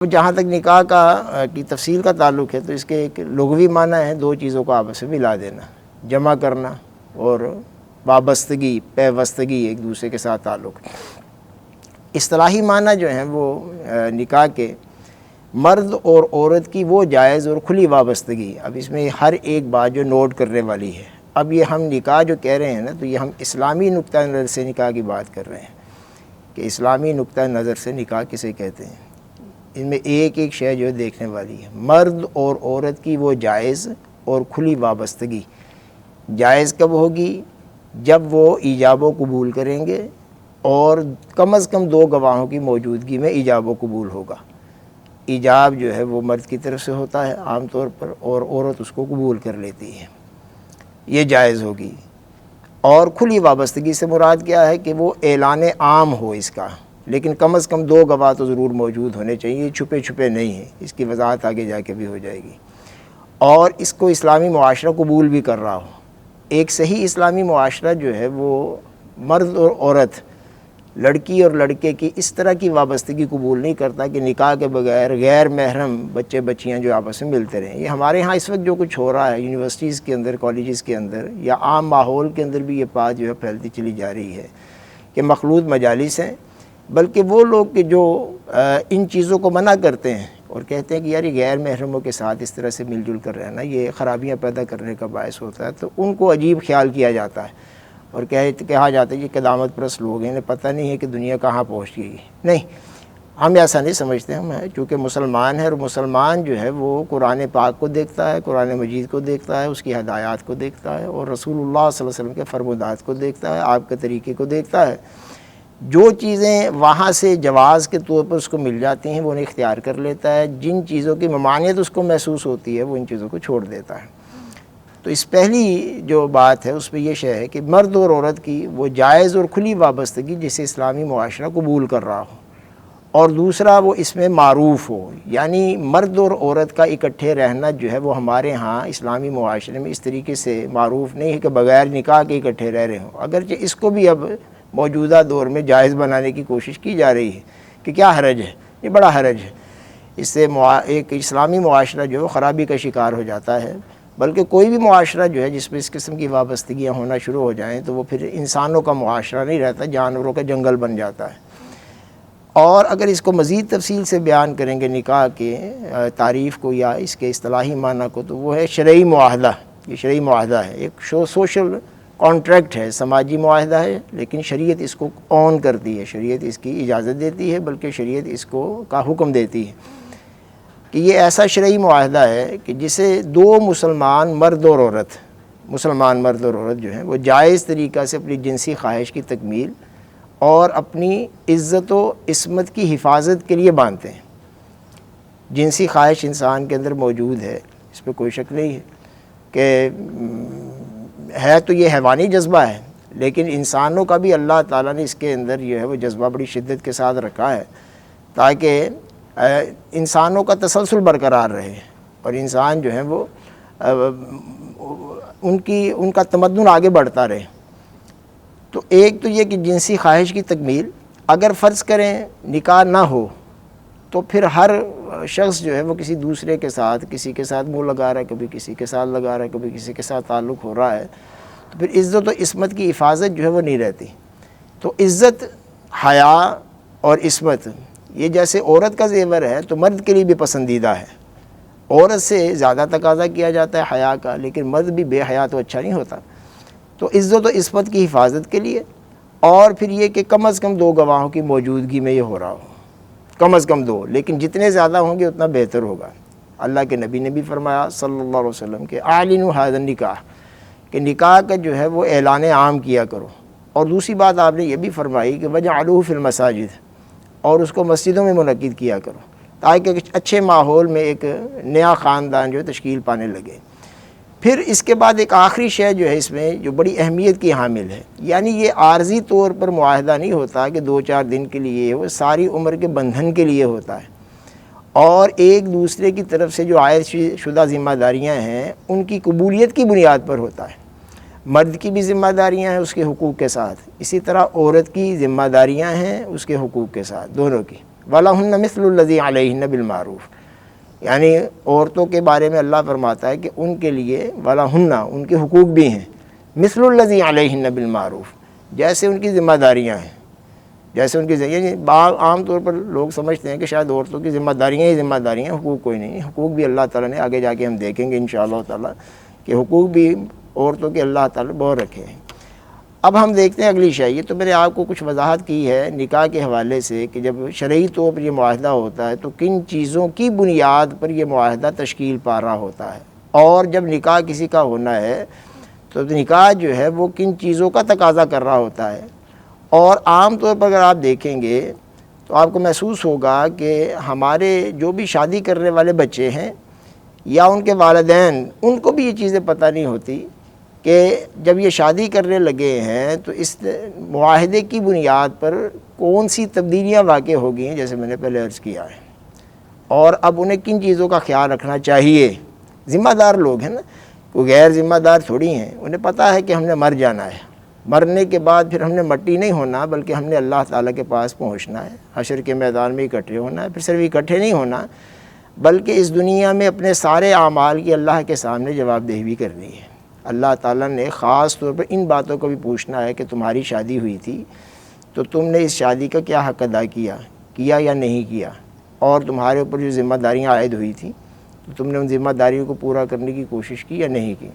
جہاں تک نکاح کی تفصیل کا تعلق ہے تو اس کے ایک لغوی معنی ہے دو چیزوں کو آپس میں ملا دینا، جمع کرنا اور وابستگی، پیوستگی، ایک دوسرے کے ساتھ تعلق۔ اصطلاحی معنی جو ہیں وہ نکاح کے مرد اور عورت کی وہ جائز اور کھلی وابستگی۔ اب اس میں ہر ایک بات جو نوٹ کرنے والی ہے، اب یہ ہم نکاح جو کہہ رہے ہیں نا، تو یہ ہم اسلامی نقطہ نظر سے نکاح کی بات کر رہے ہیں کہ اسلامی نقطہ نظر سے نکاح کسے کہتے ہیں۔ ان میں ایک ایک شے جو دیکھنے والی ہے، مرد اور عورت کی وہ جائز اور کھلی وابستگی۔ جائز کب ہوگی؟ جب وہ ایجاب و قبول کریں گے اور کم از کم دو گواہوں کی موجودگی میں ایجاب و قبول ہوگا۔ ایجاب جو ہے وہ مرد کی طرف سے ہوتا ہے عام طور پر، اور عورت اس کو قبول کر لیتی ہے، یہ جائز ہوگی۔ اور کھلی وابستگی سے مراد کیا ہے کہ وہ اعلان عام ہو اس کا، لیکن کم از کم دو گواہ تو ضرور موجود ہونے چاہیے، چھپے چھپے نہیں ہیں، اس کی وضاحت آگے جا کے بھی ہو جائے گی۔ اور اس کو اسلامی معاشرہ قبول بھی کر رہا ہو۔ ایک صحیح اسلامی معاشرہ جو ہے وہ مرد اور عورت، لڑکی اور لڑکے کی اس طرح کی وابستگی قبول نہیں کرتا کہ نکاح کے بغیر غیر محرم بچے بچیاں جو آپس میں ملتے رہیں۔ یہ ہمارے ہاں اس وقت جو کچھ ہو رہا ہے یونیورسٹیز کے اندر، کالجز کے اندر، یا عام ماحول کے اندر بھی یہ بات جو ہے پھیلتی چلی جا رہی ہے کہ مخلوط مجالس ہیں، بلکہ وہ لوگ کہ جو ان چیزوں کو منع کرتے ہیں اور کہتے ہیں کہ یار یہ غیر محرموں کے ساتھ اس طرح سے مل جل کر رہنا یہ خرابیاں پیدا کرنے کا باعث ہوتا ہے، تو ان کو عجیب خیال کیا جاتا ہے اور کہا جاتا ہے یہ قدامت پرست لوگ ہیں، انہیں پتہ نہیں ہے کہ دنیا کہاں پہنچ گئی۔ نہیں، ہم ایسا نہیں سمجھتے، ہم چونکہ مسلمان ہیں، اور مسلمان جو ہے وہ قرآن پاک کو دیکھتا ہے، قرآن مجید کو دیکھتا ہے، اس کی ہدایات کو دیکھتا ہے، اور رسول اللہ صلی اللہ علیہ وسلم کے فرمودات کو دیکھتا ہے، آپ کے طریقے کو دیکھتا ہے۔ جو چیزیں وہاں سے جواز کے طور پر اس کو مل جاتی ہیں وہ انہیں اختیار کر لیتا ہے، جن چیزوں کی ممانعت اس کو محسوس ہوتی ہے وہ ان چیزوں کو چھوڑ دیتا ہے۔ تو اس پہلی جو بات ہے اس میں یہ شے ہے کہ مرد اور عورت کی وہ جائز اور کھلی وابستگی جسے اسلامی معاشرہ قبول کر رہا ہو، اور دوسرا وہ اس میں معروف ہو، یعنی مرد اور عورت کا اکٹھے رہنا جو ہے وہ ہمارے ہاں اسلامی معاشرے میں اس طریقے سے معروف نہیں ہے کہ بغیر نکاح کے اکٹھے رہ رہے ہوں، اگرچہ اس کو بھی اب موجودہ دور میں جائز بنانے کی کوشش کی جا رہی ہے کہ کیا حرج ہے، یہ بڑا حرج ہے، اس سے ایک اسلامی معاشرہ جو ہے خرابی کا شکار ہو جاتا ہے۔ بلکہ کوئی بھی معاشرہ جو ہے جس میں اس قسم کی وابستگیاں ہونا شروع ہو جائیں تو وہ پھر انسانوں کا معاشرہ نہیں رہتا، جانوروں کا جنگل بن جاتا ہے۔ اور اگر اس کو مزید تفصیل سے بیان کریں گے نکاح کے تعریف کو یا اس کے اصطلاحی معنی کو، تو وہ ہے شرعی معاہدہ۔ یہ شرعی معاہدہ ہے، ایک سوشل کانٹریکٹ ہے، سماجی معاہدہ ہے، لیکن شریعت اس کو اون کرتی ہے، شریعت اس کی اجازت دیتی ہے، بلکہ شریعت اس کو کا حکم دیتی ہے کہ یہ ایسا شرعی معاہدہ ہے کہ جسے دو مسلمان مرد اور عورت جو ہیں وہ جائز طریقہ سے اپنی جنسی خواہش کی تکمیل اور اپنی عزت و عصمت کی حفاظت کے لیے باندھتے ہیں۔ جنسی خواہش انسان کے اندر موجود ہے، اس پہ کوئی شک نہیں ہے کہ ہے تو یہ حیوانی جذبہ ہے، لیکن انسانوں کا بھی اللہ تعالیٰ نے اس کے اندر جو ہے وہ جذبہ بڑی شدت کے ساتھ رکھا ہے تاکہ انسانوں کا تسلسل برقرار رہے اور انسان جو ہے وہ ان کا تمدن آگے بڑھتا رہے۔ تو ایک تو یہ کہ جنسی خواہش کی تکمیل، اگر فرض کریں نکاح نہ ہو تو پھر ہر شخص جو ہے وہ کسی دوسرے کے ساتھ، کسی کے ساتھ منہ لگا رہا ہے، کبھی کسی کے ساتھ لگا رہا ہے، کبھی کسی کے ساتھ تعلق ہو رہا ہے، تو پھر عزت و عصمت کی حفاظت جو ہے وہ نہیں رہتی۔ تو عزت، حیا اور عصمت یہ جیسے عورت کا زیور ہے تو مرد کے لیے بھی پسندیدہ ہے، عورت سے زیادہ تقاضا کیا جاتا ہے حیا کا، لیکن مرد بھی بے حیا تو اچھا نہیں ہوتا۔ تو عزت و عصمت کی حفاظت کے لیے، اور پھر یہ کہ کم از کم دو گواہوں کی موجودگی میں یہ ہو رہا ہو، کم از کم دو، لیکن جتنے زیادہ ہوں گے اتنا بہتر ہوگا۔ اللہ کے نبی نے بھی فرمایا صلی اللہ علیہ وسلم کہ اعلنوا ھذا النکاح، کہ نکاح کا جو ہے وہ اعلان عام کیا کرو۔ اور دوسری بات آپ نے یہ بھی فرمائی کہ وجعلوہ فی المساجد، اور اس کو مسجدوں میں منعقد کیا کرو تاکہ اچھے ماحول میں ایک نیا خاندان جو ہے تشکیل پانے لگے۔ پھر اس کے بعد ایک آخری شے جو ہے اس میں جو بڑی اہمیت کی حامل ہے، یعنی یہ عارضی طور پر معاہدہ نہیں ہوتا کہ 2-4 دن کے لیے، وہ ساری عمر کے بندھن کے لیے ہوتا ہے، اور ایک دوسرے کی طرف سے جو عائد شدہ ذمہ داریاں ہیں ان کی قبولیت کی بنیاد پر ہوتا ہے۔ مرد کی بھی ذمہ داریاں ہیں اس کے حقوق کے ساتھ، اسی طرح عورت کی ذمہ داریاں ہیں اس کے حقوق کے ساتھ، دونوں کی۔ وَلَهُنَّ مِثْلُ الَّذِي عَلَيْهِنَّ بِالْمَعْرُوفِ، یعنی عورتوں کے بارے میں اللہ فرماتا ہے کہ ان کے لیے وَلَهُنَّ ان کے حقوق بھی ہیں، مِثْلُ الَّذِي عَلَيْهِنَّ بِالْمَعْرُوفِ جیسے ان کی ذمہ داریاں ہیں، جیسے ان کی یعنی عام طور پر لوگ سمجھتے ہیں کہ شاید عورتوں کی ذمہ داریاں ہی ذمہ داریاں، حقوق کوئی نہیں، حقوق بھی اللہ تعالیٰ نے آگے جا کے ہم دیکھیں گے انشاءاللہ تعالیٰ کہ حقوق بھی عورتوں کے اللہ تعالیٰ بہت رکھے ہیں۔ اب ہم دیکھتے ہیں اگلی شے، یہ تو میں نے آپ کو کچھ وضاحت کی ہے نکاح کے حوالے سے کہ جب شرعی طور پر یہ معاہدہ ہوتا ہے تو کن چیزوں کی بنیاد پر یہ معاہدہ تشکیل پا رہا ہوتا ہے، اور جب نکاح کسی کا ہونا ہے تو نکاح جو ہے وہ کن چیزوں کا تقاضا کر رہا ہوتا ہے۔ اور عام طور پر اگر آپ دیکھیں گے تو آپ کو محسوس ہوگا کہ ہمارے جو بھی شادی کرنے والے بچے ہیں یا ان کے والدین، ان کو بھی یہ چیزیں پتہ نہیں ہوتی کہ جب یہ شادی کرنے لگے ہیں تو اس معاہدے کی بنیاد پر کون سی تبدیلیاں واقع ہو گئی ہیں، جیسے میں نے پہلے عرض کیا ہے، اور اب انہیں کن چیزوں کا خیال رکھنا چاہیے۔ ذمہ دار لوگ ہیں نا، وہ غیر ذمہ دار تھوڑی ہیں، انہیں پتہ ہے کہ ہم نے مر جانا ہے، مرنے کے بعد پھر ہم نے مٹی نہیں ہونا بلکہ ہم نے اللہ تعالیٰ کے پاس پہنچنا ہے، حشر کے میدان میں اکٹھے ہونا ہے۔ پھر صرف اکٹھے نہیں ہونا بلکہ اس دنیا میں اپنے سارے اعمال کی اللہ کے سامنے جواب دہی بھی کرنی ہے۔ اللہ تعالیٰ نے خاص طور پر ان باتوں کو بھی پوچھنا ہے کہ تمہاری شادی ہوئی تھی تو تم نے اس شادی کا کیا حق ادا کیا یا نہیں کیا، اور تمہارے اوپر جو ذمہ داریاں عائد ہوئی تھیں تو تم نے ان ذمہ داریوں کو پورا کرنے کی کوشش کی یا نہیں کی۔